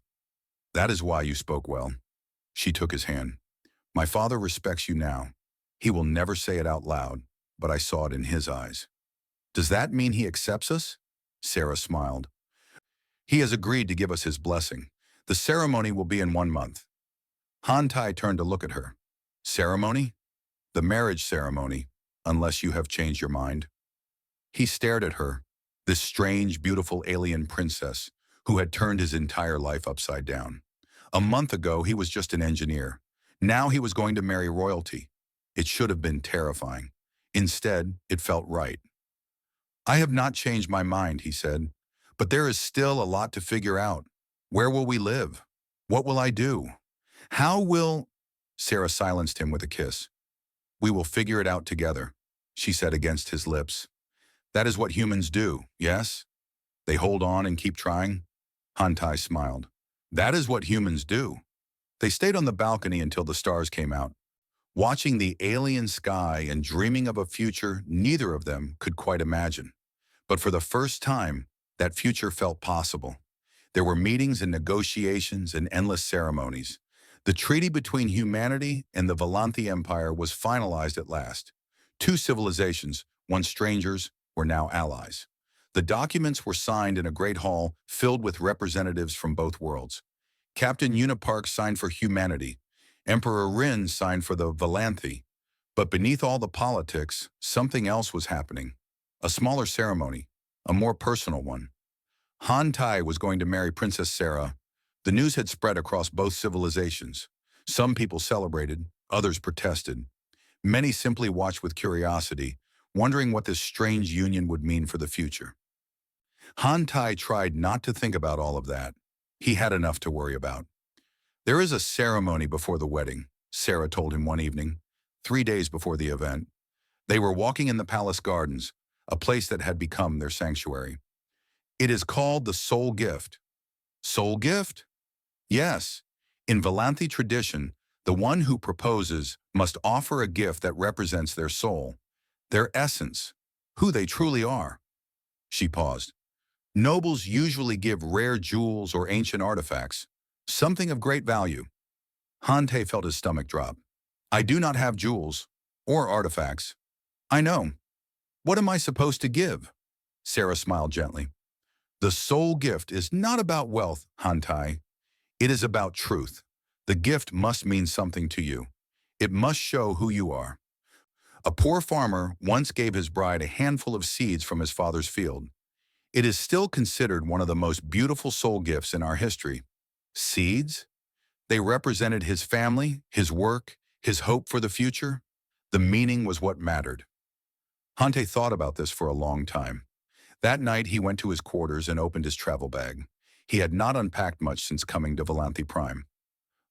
That is why you spoke well. She took his hand. My father respects you now. He will never say it out loud, but I saw it in his eyes. Does that mean he accepts us? Sarah smiled. He has agreed to give us his blessing. The ceremony will be in 1 month. Han Tai turned to look at her. Ceremony? The marriage ceremony, unless you have changed your mind. He stared at her, this strange, beautiful alien princess who had turned his entire life upside down. A month ago, he was just an engineer. Now he was going to marry royalty. It should have been terrifying. Instead, it felt right. I have not changed my mind, he said, but there is still a lot to figure out. Where will we live? What will I do? How will... Sarah silenced him with a kiss. We will figure it out together, she said against his lips. That is what humans do, yes? They hold on and keep trying? Han Tai smiled. That is what humans do. They stayed on the balcony until the stars came out, watching the alien sky and dreaming of a future neither of them could quite imagine. But for the first time, that future felt possible. There were meetings and negotiations and endless ceremonies. The treaty between humanity and the Valanthe Empire was finalized at last. Two civilizations, once strangers, were now allies. The documents were signed in a great hall filled with representatives from both worlds. Captain Unipark signed for humanity. Emperor Rin signed for the Valanthe. But beneath all the politics, something else was happening. A smaller ceremony, a more personal one. Han Tai was going to marry Princess Sarah. The news had spread across both civilizations. Some people celebrated, others protested. Many simply watched with curiosity, wondering what this strange union would mean for the future. Han Tai tried not to think about all of that. He had enough to worry about. There is a ceremony before the wedding, Sarah told him one evening, 3 days before the event. They were walking in the palace gardens, a place that had become their sanctuary. It is called the Soul Gift. Soul Gift? Yes. In Valanthe tradition, the one who proposes must offer a gift that represents their soul, their essence, who they truly are. She paused. Nobles usually give rare jewels or ancient artifacts, something of great value. Han Tai felt his stomach drop. I do not have jewels or artifacts. I know. What am I supposed to give? Sarah smiled gently. The soul gift is not about wealth, Han Tai. It is about truth. The gift must mean something to you. It must show who you are. A poor farmer once gave his bride a handful of seeds from his father's field. It is still considered one of the most beautiful soul gifts in our history. Seeds? They represented his family, his work, his hope for the future. The meaning was what mattered. Hante thought about this for a long time. That night, he went to his quarters and opened his travel bag. He had not unpacked much since coming to Volanthi Prime.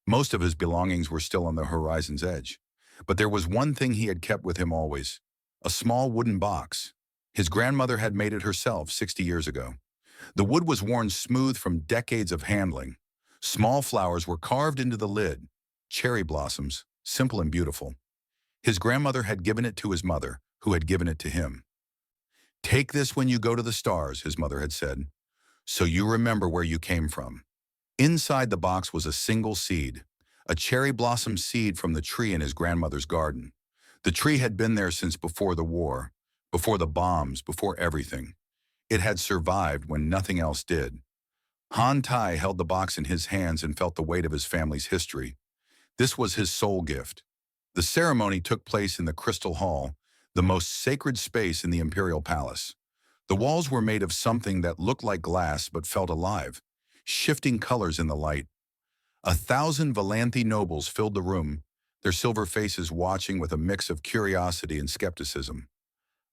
Most of his belongings were still on the horizon's edge. But there was one thing he had kept with him always: a small wooden box. His grandmother had made it herself 60 years ago. The wood was worn smooth from decades of handling. Small flowers were carved into the lid, cherry blossoms, simple and beautiful. His grandmother had given it to his mother, who had given it to him. "Take this when you go to the stars," his mother had said, "so you remember where you came from." Inside the box was a single seed, a cherry blossom seed from the tree in his grandmother's garden. The tree had been there since before the war, before the bombs, before everything. It had survived when nothing else did. Han Tai held the box in his hands and felt the weight of his family's history. This was his soul gift. The ceremony took place in the Crystal Hall, the most sacred space in the Imperial Palace. The walls were made of something that looked like glass but felt alive, shifting colors in the light. 1,000 Volanthi nobles filled the room, their silver faces watching with a mix of curiosity and skepticism.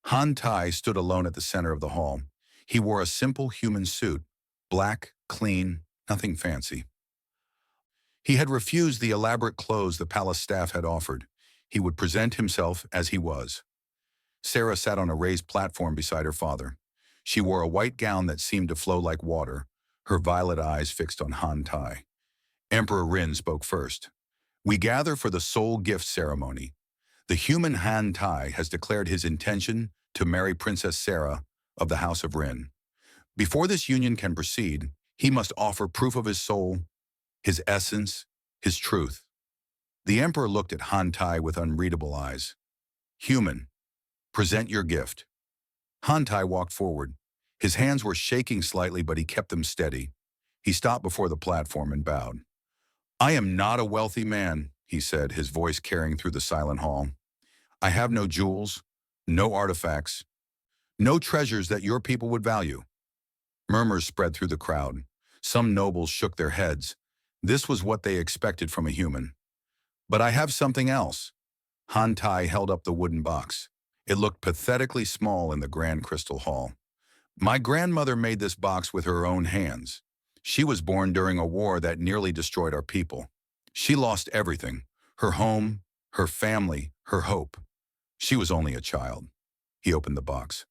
Han Tai stood alone at the center of the hall. He wore a simple human suit, black, clean, nothing fancy. He had refused the elaborate clothes the palace staff had offered. He would present himself as he was. Sarah sat on a raised platform beside her father. She wore a white gown that seemed to flow like water, her violet eyes fixed on Han Tai. Emperor Rin spoke first. "We gather for the soul gift ceremony. The human Han Tai has declared his intention to marry Princess Sarah of the House of Rin. Before this union can proceed, he must offer proof of his soul, his essence, his truth." The emperor looked at Han Tai with unreadable eyes. "Human, present your gift." Han Tai walked forward. His hands were shaking slightly, but he kept them steady. He stopped before the platform and bowed. "I am not a wealthy man," he said, his voice carrying through the silent hall. "I have no jewels, no artifacts, no treasures that your people would value." Murmurs spread through the crowd. Some nobles shook their heads. This was what they expected from a human. "But I have something else." Han Tai held up the wooden box. It looked pathetically small in the grand crystal hall. "My grandmother made this box with her own hands. She was born during a war that nearly destroyed our people. She lost everything: her home, her family, her hope. She was only a child." He opened the box.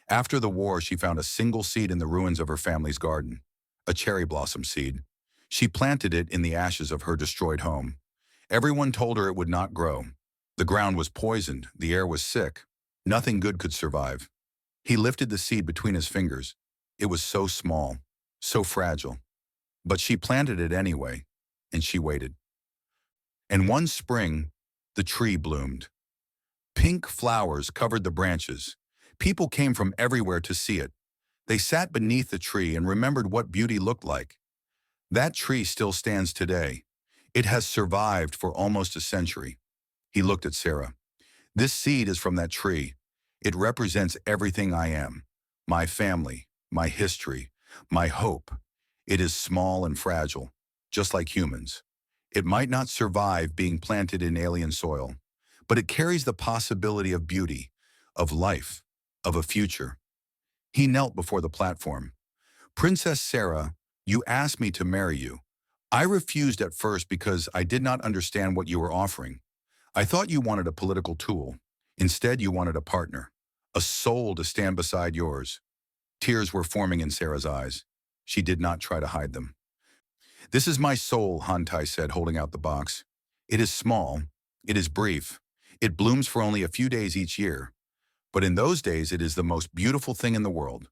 After the war, she found a single seed in the ruins of her family's garden, a cherry blossom seed. She planted it in the ashes of her destroyed home. Everyone told her it would not grow. The ground was poisoned, the air was sick. Nothing good could survive. He lifted the seed between his fingers. It was so small, so fragile. But she planted it anyway, and she waited. And one spring, the tree bloomed. Pink flowers covered the branches. People came from everywhere to see it. They sat beneath the tree and remembered what beauty looked like. That tree still stands today. It has survived for almost a century. He looked at Sarah. "This seed is from that tree. It represents everything I am. My family, my history, my hope. It is small and fragile, just like humans. It might not survive being planted in alien soil, but it carries the possibility of beauty, of life, of a future." He knelt before the platform. "Princess Sarah, you asked me to marry you. I refused at first because I did not understand what you were offering. I thought you wanted a political tool. Instead, you wanted a partner, a soul to stand beside yours." Tears were forming in Sarah's eyes. She did not try to hide them. "This is my soul," Han Tai said, holding out the box. "It is small. It is brief. It blooms for only a few days each year. But in those days, it is the most beautiful thing in the world.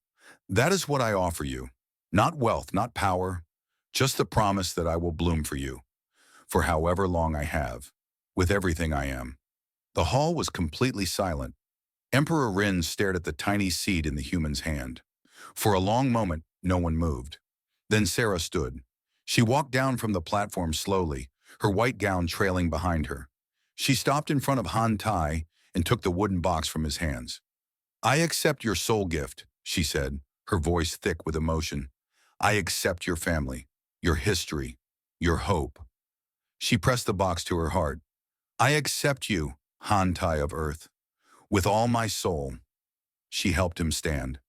That is what I offer you. Not wealth, not power, just the promise that I will bloom for you, for however long I have, with everything I am." The hall was completely silent. Emperor Rin stared at the tiny seed in the human's hand. For a long moment, no one moved. Then Sarah stood. She walked down from the platform slowly, her white gown trailing behind her. She stopped in front of Han Tai and took the wooden box from his hands. "I accept your soul gift," she said, her voice thick with emotion. I accept your family, your history, your hope. She pressed the box to her heart. I accept you, Han Tai of Earth. With all my soul. She helped him stand.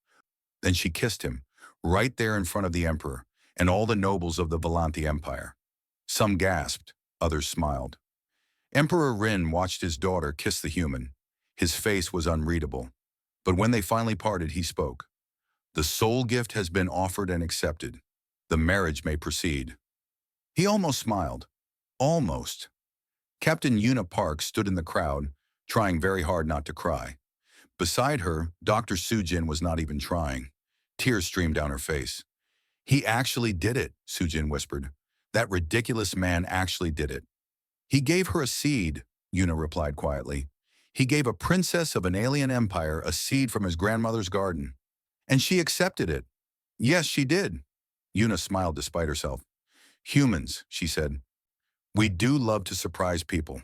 Then she kissed him, right there in front of the emperor and all the nobles of the Volanthi Empire. Some gasped, others smiled. Emperor Rin watched his daughter kiss the human. His face was unreadable. But when they finally parted, he spoke. The soul gift has been offered and accepted. The marriage may proceed. He almost smiled. Almost. Captain Yuna Park stood in the crowd, trying very hard not to cry. Beside her, Dr. Sujin was not even trying. Tears streamed down her face. He actually did it, Sujin whispered. That ridiculous man actually did it. He gave her a seed, Yuna replied quietly. He gave a princess of an alien empire a seed from his grandmother's garden. And she accepted it. Yes, she did. Yuna smiled despite herself. Humans, she said. We do love to surprise people.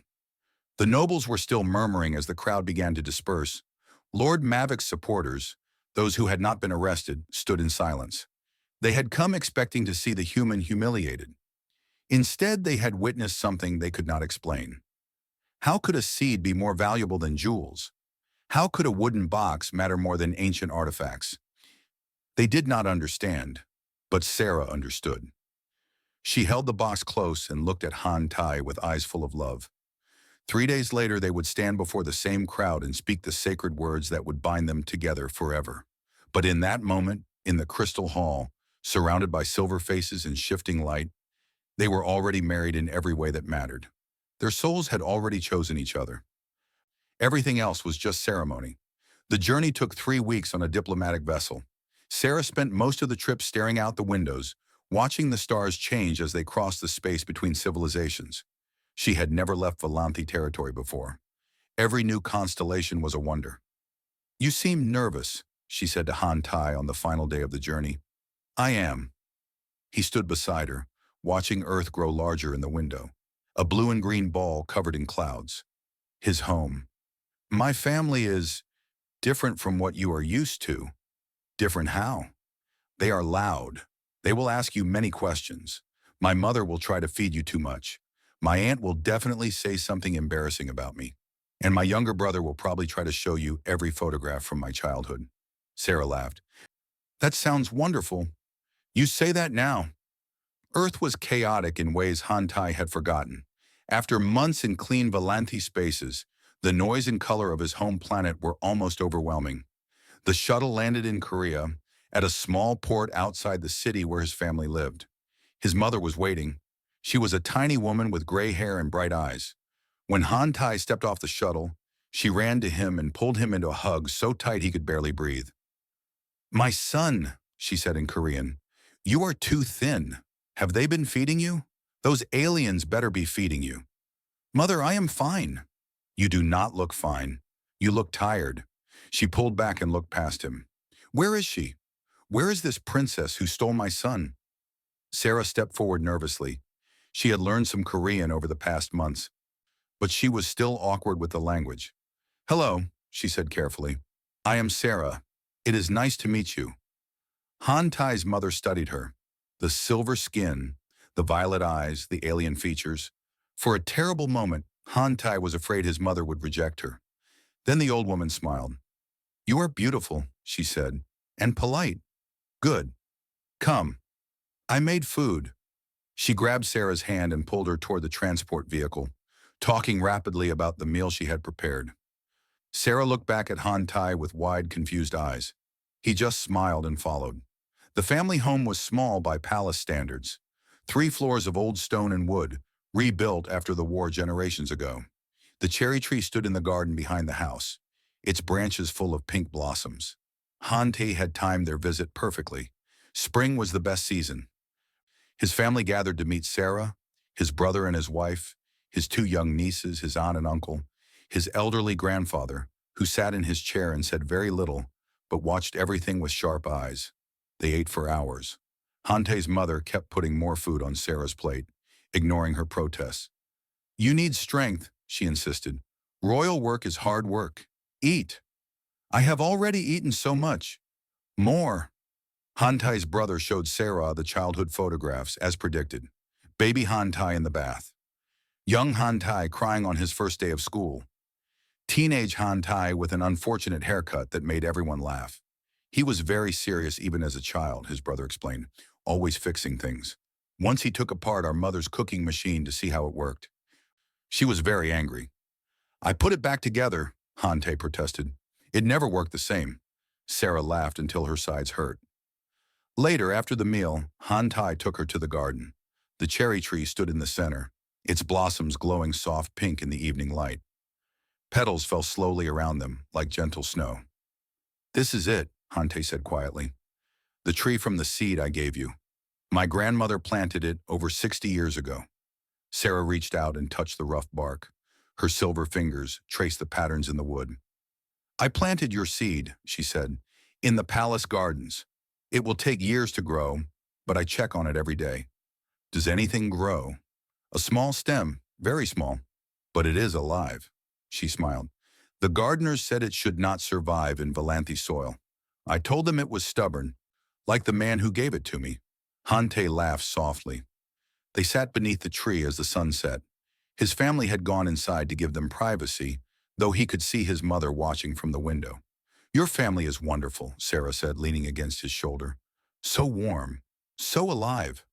The nobles were still murmuring as the crowd began to disperse. Lord Mavik's supporters, those who had not been arrested, stood in silence. They had come expecting to see the human humiliated. Instead, they had witnessed something they could not explain. How could a seed be more valuable than jewels? How could a wooden box matter more than ancient artifacts? They did not understand, but Sarah understood. She held the box close and looked at Han Tai with eyes full of love. 3 days later, they would stand before the same crowd and speak the sacred words that would bind them together forever. But in that moment, in the crystal hall, surrounded by silver faces and shifting light, they were already married in every way that mattered. Their souls had already chosen each other. Everything else was just ceremony. The journey took 3 weeks on a diplomatic vessel. Sarah spent most of the trip staring out the windows, watching the stars change as they crossed the space between civilizations. She had never left Volanthi territory before. Every new constellation was a wonder. You seem nervous, she said to Han Tai on the final day of the journey. I am. He stood beside her, watching Earth grow larger in the window, a blue and green ball covered in clouds. His home. My family is different from what you are used to. Different how? They are loud. They will ask you many questions. My mother will try to feed you too much. My aunt will definitely say something embarrassing about me. And my younger brother will probably try to show you every photograph from my childhood. Sarah laughed. That sounds wonderful. You say that now. Earth was chaotic in ways Han Tai had forgotten. After months in clean Volanthi spaces, the noise and color of his home planet were almost overwhelming. The shuttle landed in Korea, at a small port outside the city where his family lived. His mother was waiting. She was a tiny woman with gray hair and bright eyes. When Han Tai stepped off the shuttle, she ran to him and pulled him into a hug so tight he could barely breathe. My son, she said in Korean, you are too thin. Have they been feeding you? Those aliens better be feeding you. Mother, I am fine. You do not look fine. You look tired. She pulled back and looked past him. Where is she? Where is this princess who stole my son? Sarah stepped forward nervously. She had learned some Korean over the past months, but she was still awkward with the language. Hello, she said carefully. I am Sarah. It is nice to meet you. Han Tai's mother studied her. The silver skin, the violet eyes, the alien features. For a terrible moment, Han Tai was afraid his mother would reject her. Then the old woman smiled. You are beautiful, she said, and polite. Good. Come. I made food. She grabbed Sarah's hand and pulled her toward the transport vehicle, talking rapidly about the meal she had prepared. Sarah looked back at Han Tai with wide, confused eyes. He just smiled and followed. The family home was small by palace standards. 3 floors of old stone and wood, rebuilt after the war generations ago. The cherry tree stood in the garden behind the house, its branches full of pink blossoms. Han Tai had timed their visit perfectly. Spring was the best season. His family gathered to meet Sarah, his brother and his wife, his 2 young nieces, his aunt and uncle, his elderly grandfather, who sat in his chair and said very little, but watched everything with sharp eyes. They ate for hours. Han Tai's mother kept putting more food on Sarah's plate, ignoring her protests. You need strength, she insisted. Royal work is hard work. Eat. I have already eaten so much. More. Hantai's brother showed Sarah the childhood photographs, as predicted. Baby Hantai in the bath. Young Hantai crying on his first day of school. Teenage Hantai with an unfortunate haircut that made everyone laugh. He was very serious even as a child, his brother explained, always fixing things. Once he took apart our mother's cooking machine to see how it worked. She was very angry. I put it back together, Hantai protested. It never worked the same. Sarah laughed until her sides hurt. Later, after the meal, Hantai took her to the garden. The cherry tree stood in the center, its blossoms glowing soft pink in the evening light. Petals fell slowly around them, like gentle snow. This is it, Hantai said quietly. The tree from the seed I gave you. My grandmother planted it over 60 years ago. Sarah reached out and touched the rough bark. Her silver fingers traced the patterns in the wood. I planted your seed, she said, in the palace gardens. It will take years to grow, but I check on it every day. Does anything grow? A small stem, very small, but it is alive. She smiled. The gardeners said it should not survive in Valanthi soil. I told them it was stubborn, like the man who gave it to me. Hantai laughed softly. They sat beneath the tree as the sun set. His family had gone inside to give them privacy, though he could see his mother watching from the window. Your family is wonderful, Sarah said, leaning against his shoulder. So warm, so alive.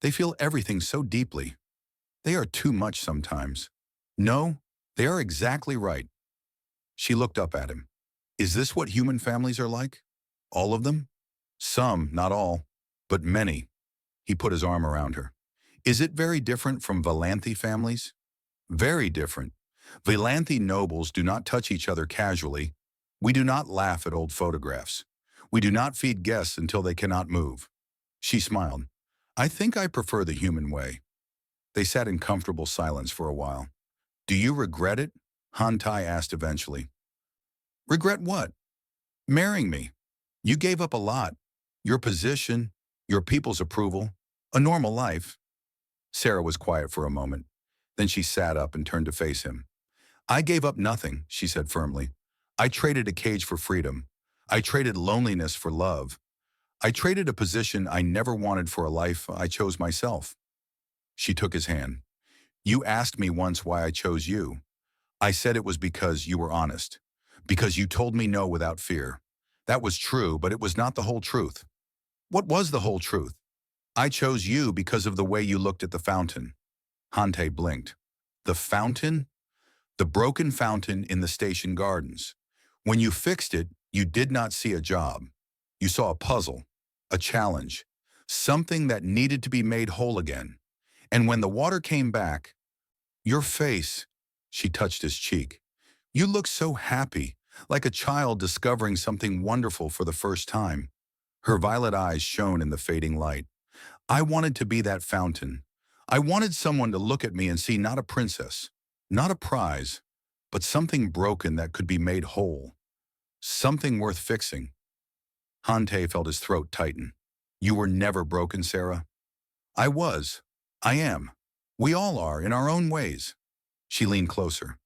They feel everything so deeply. They are too much sometimes. No, they are exactly right. She looked up at him. Is this what human families are like? All of them? Some, not all, but many. He put his arm around her. Is it very different from Valanthi families? Very different. Valanthi nobles do not touch each other casually. We do not laugh at old photographs. We do not feed guests until they cannot move. She smiled. I think I prefer the human way. They sat in comfortable silence for a while. Do you regret it? Hantai asked eventually. Regret what? Marrying me. You gave up a lot. Your position, your people's approval, a normal life. Sarah was quiet for a moment. Then she sat up and turned to face him. I gave up nothing, she said firmly. I traded a cage for freedom. I traded loneliness for love. I traded a position I never wanted for a life I chose myself. She took his hand. You asked me once why I chose you. I said it was because you were honest. Because you told me no without fear. That was true, but it was not the whole truth. What was the whole truth? I chose you because of the way you looked at the fountain. Hantai blinked. The fountain? The broken fountain in the station gardens. When you fixed it, you did not see a job. You saw a puzzle, a challenge, something that needed to be made whole again. And when the water came back, your face, she touched his cheek. You looked so happy, like a child discovering something wonderful for the first time. Her violet eyes shone in the fading light. I wanted to be that fountain. I wanted someone to look at me and see not a princess, not a prize, but something broken that could be made whole. Something worth fixing. Hantai felt his throat tighten. You were never broken, Sarah. I was. I am. We all are, in our own ways. She leaned closer.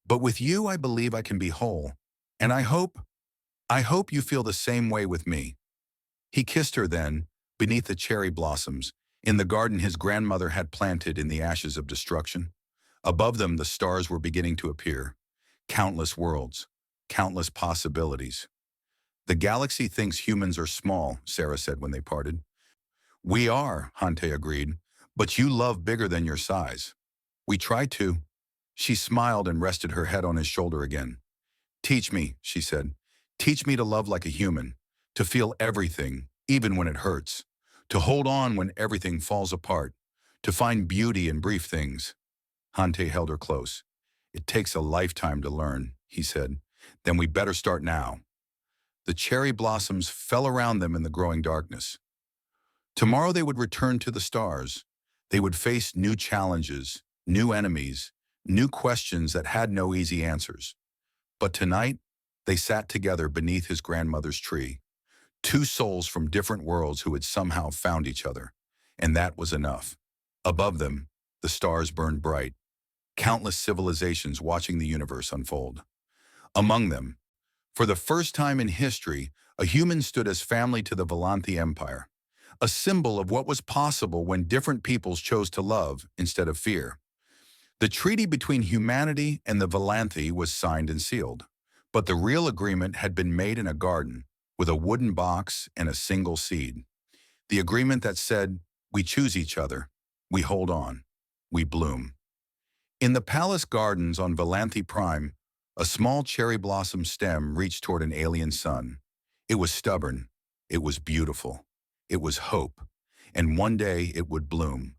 But with you, I believe I can be whole. And I hope you feel the same way with me. He kissed her then, beneath the cherry blossoms, in the garden his grandmother had planted in the ashes of destruction. Above them, the stars were beginning to appear. Countless worlds, countless possibilities. The galaxy thinks humans are small, Sarah said when they parted. We are, Hantai agreed, but you love bigger than your size. We try to. She smiled and rested her head on his shoulder again. Teach me, she said. Teach me to love like a human, to feel everything, even when it hurts, to hold on when everything falls apart, to find beauty in brief things. Hantai held her close. It takes a lifetime to learn, he said. Then we better start now. The cherry blossoms fell around them in the growing darkness. Tomorrow they would return to the stars. They would face new challenges, new enemies, new questions that had no easy answers. But tonight, they sat together beneath his grandmother's tree. Two souls from different worlds who had somehow found each other. And that was enough. Above them, the stars burned bright. Countless civilizations watching the universe unfold. Among them, for the first time in history, A human stood as family to the Volanthi Empire, a symbol of what was possible when different peoples chose to love instead of fear. The treaty between humanity and the Volanthi was signed and sealed, but the real agreement had been made in a garden with a wooden box and a single seed. The agreement that said, we choose each other, we hold on, we bloom. In the palace gardens on Volanthi Prime, a small cherry blossom stem reached toward an alien sun. It was stubborn, it was beautiful, it was hope, and one day it would bloom.